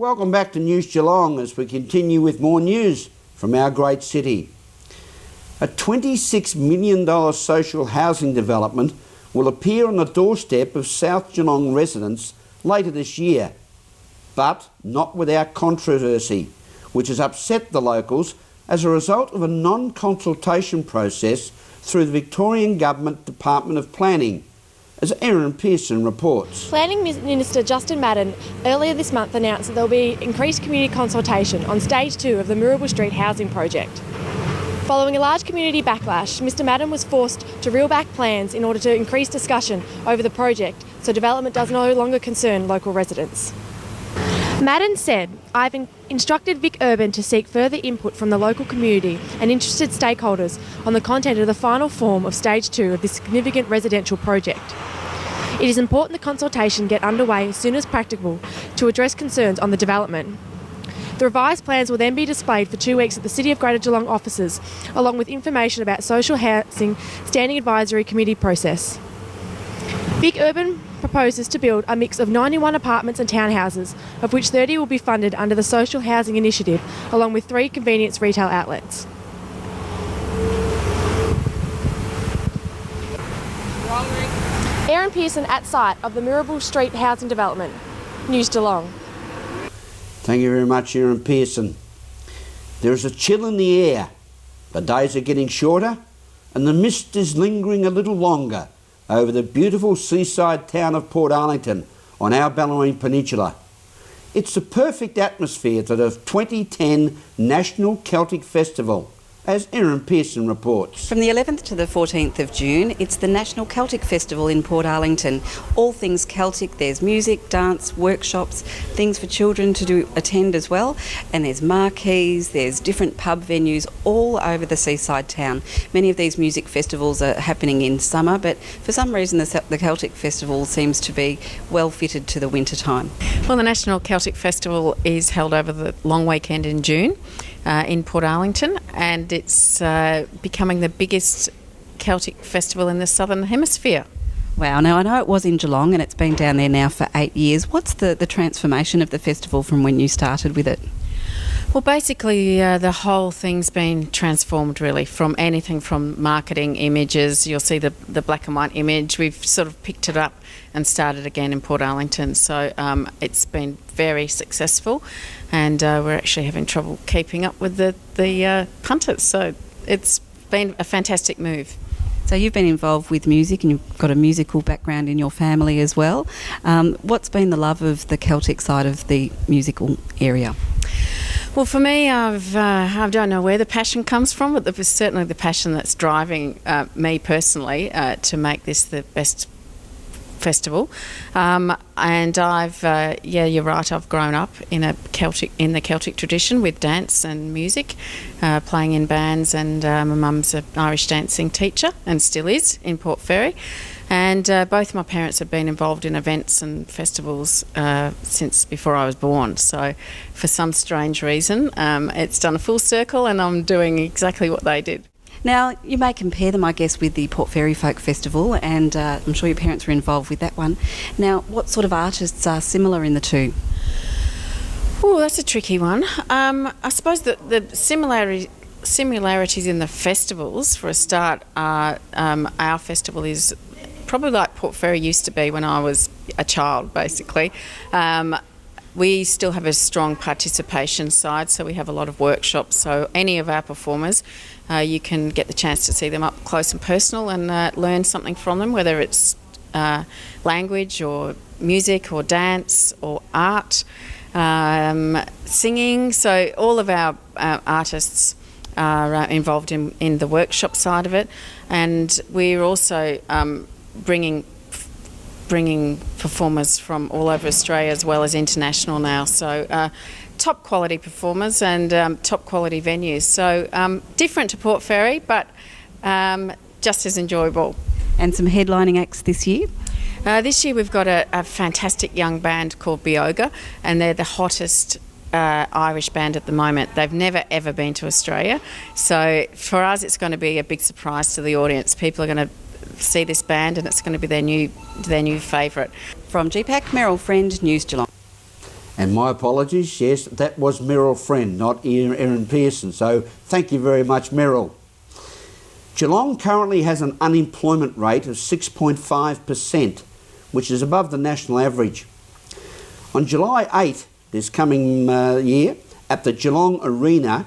Welcome back to News Geelong as we continue with more news from our great city. A $26 million social housing development will appear on the doorstep of South Geelong residents later this year, but not without controversy, which has upset the locals as a result of a non-consultation process through the Victorian Government Department of Planning, as Erin Pearson reports. Planning Minister Justin Madden earlier this month announced that there will be increased community consultation on Stage 2 of the Murrible Street housing project. Following a large community backlash, Mr Madden was forced to reel back plans in order to increase discussion over the project so development does no longer concern local residents. Madden said, "I've instructed Vic Urban to seek further input from the local community and interested stakeholders on the content of the final form of Stage 2 of this significant residential project. It is important the consultation get underway as soon as practicable to address concerns on the development. The revised plans will then be displayed for 2 weeks at the City of Greater Geelong offices, along with information about social housing standing advisory committee process. Vic Urban proposes to build a mix of 91 apartments and townhouses, of which 30 will be funded under the Social Housing Initiative, along with 3 convenience retail outlets." Erin Pearson at site of the Murrible Street housing development. News Geelong. Thank you very much, Erin Pearson. There is a chill in the air. The days are getting shorter and the mist is lingering a little longer over the beautiful seaside town of Portarlington on our Bellarine Peninsula. It's the perfect atmosphere for the 2010 National Celtic Festival, as Erin Pearson reports. From the 11th to the 14th of June, it's the National Celtic Festival in Portarlington. All things Celtic, there's music, dance, workshops, things for children to attend as well, and there's marquees, there's different pub venues all over the seaside town. Many of these music festivals are happening in summer, but for some reason the Celtic Festival seems to be well fitted to the winter time. Well, the National Celtic Festival is held over the long weekend in June. In Portarlington, and it's becoming the biggest Celtic festival in the Southern Hemisphere. Wow, now I know it was in Geelong and it's been down there now for 8 years. What's the transformation of the festival from when you started with it? Well, basically the whole thing's been transformed really, from anything from marketing, images. You'll see the black and white image. We've sort of picked it up and started again in Portarlington. So it's been very successful, and we're actually having trouble keeping up with the punters. So it's been a fantastic move. So you've been involved with music and you've got a musical background in your family as well. What's been the love of the Celtic side of the musical area? Well, for me, I don't know where the passion comes from, but there's certainly the passion that's driving me personally to make this the best festival. And you're right, I've grown up in the Celtic tradition with dance and music, playing in bands, and my mum's an Irish dancing teacher and still is in Port Fairy. And both my parents have been involved in events and festivals since before I was born. So for some strange reason, it's done a full circle and I'm doing exactly what they did. Now, you may compare them, I guess, with the Port Fairy Folk Festival, and I'm sure your parents were involved with that one. Now, what sort of artists are similar in the two? Oh, that's a tricky one. I suppose that the similarities in the festivals, for a start, are our festival is probably like Port Fairy used to be when I was a child, basically. We still have a strong participation side, so we have a lot of workshops. So any of our performers, you can get the chance to see them up close and personal and learn something from them, whether it's language or music or dance or art, singing. So all of our artists are involved in the workshop side of it, and we're also bringing performers from all over Australia as well as international now. So top quality performers and top quality venues. So different to Port Fairy, but just as enjoyable. And some headlining acts this year? This year we've got a fantastic young band called Bioga, and they're the hottest Irish band at the moment. They've never ever been to Australia, so for us it's going to be a big surprise to the audience. People are going to see this band and it's going to be their new favourite. From GPAC, Meryl Friend, News Geelong. And my apologies, yes, that was Meryl Friend, not Erin Pearson. So thank you very much, Meryl. Geelong currently has an unemployment rate of 6.5%, which is above the national average. On July 8 this coming year, at the Geelong Arena,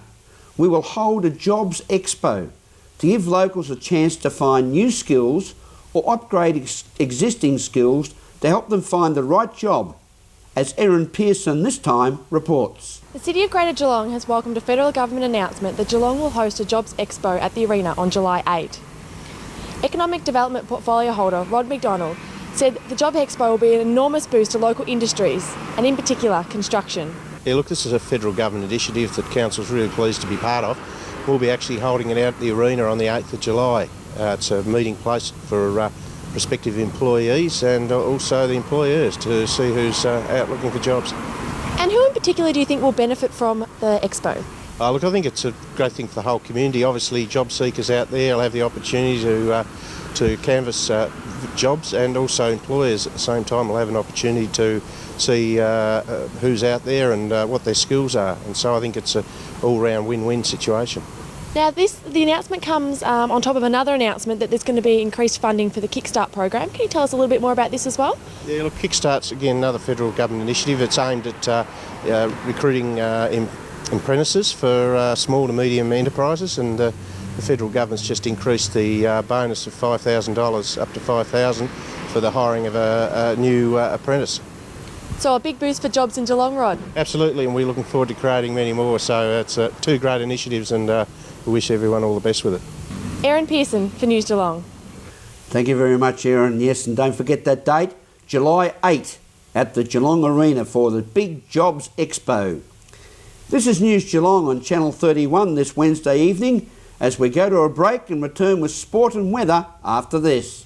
we will hold a Jobs Expo to give locals a chance to find new skills or upgrade existing skills to help them find the right job, as Erin Pearson this time reports. The City of Greater Geelong has welcomed a federal government announcement that Geelong will host a Jobs Expo at the arena on July 8. Economic Development Portfolio holder Rod McDonald said the Job Expo will be an enormous boost to local industries and in particular construction. Yeah, look, this is a federal government initiative that Council's really pleased to be part of. We'll be actually holding it out at the arena on the 8th of July. It's a meeting place for prospective employees and also the employers to see who's out looking for jobs. And who in particular do you think will benefit from the Expo? Look, I think it's a great thing for the whole community. Obviously, job seekers out there will have the opportunity to canvass jobs, and also employers at the same time will have an opportunity to see who's out there and what their skills are. And so I think it's an all-round win-win situation. Now, the announcement comes on top of another announcement that there's going to be increased funding for the Kickstart program. Can you tell us a little bit more about this as well? Yeah, look, Kickstart's again another federal government initiative. It's aimed at recruiting apprentices for small to medium enterprises, and the federal government's just increased the bonus of $5,000 up to $5,000 for the hiring of a new apprentice. So a big boost for jobs in Geelong, Rod? Absolutely, and we're looking forward to creating many more. So it's two great initiatives, and we wish everyone all the best with it. Erin Pearson for News Geelong. Thank you very much, Erin. Yes, and don't forget that date, July 8 at the Geelong Arena for the Big Jobs Expo. This is News Geelong on Channel 31 this Wednesday evening, as we go to a break and return with sport and weather after this.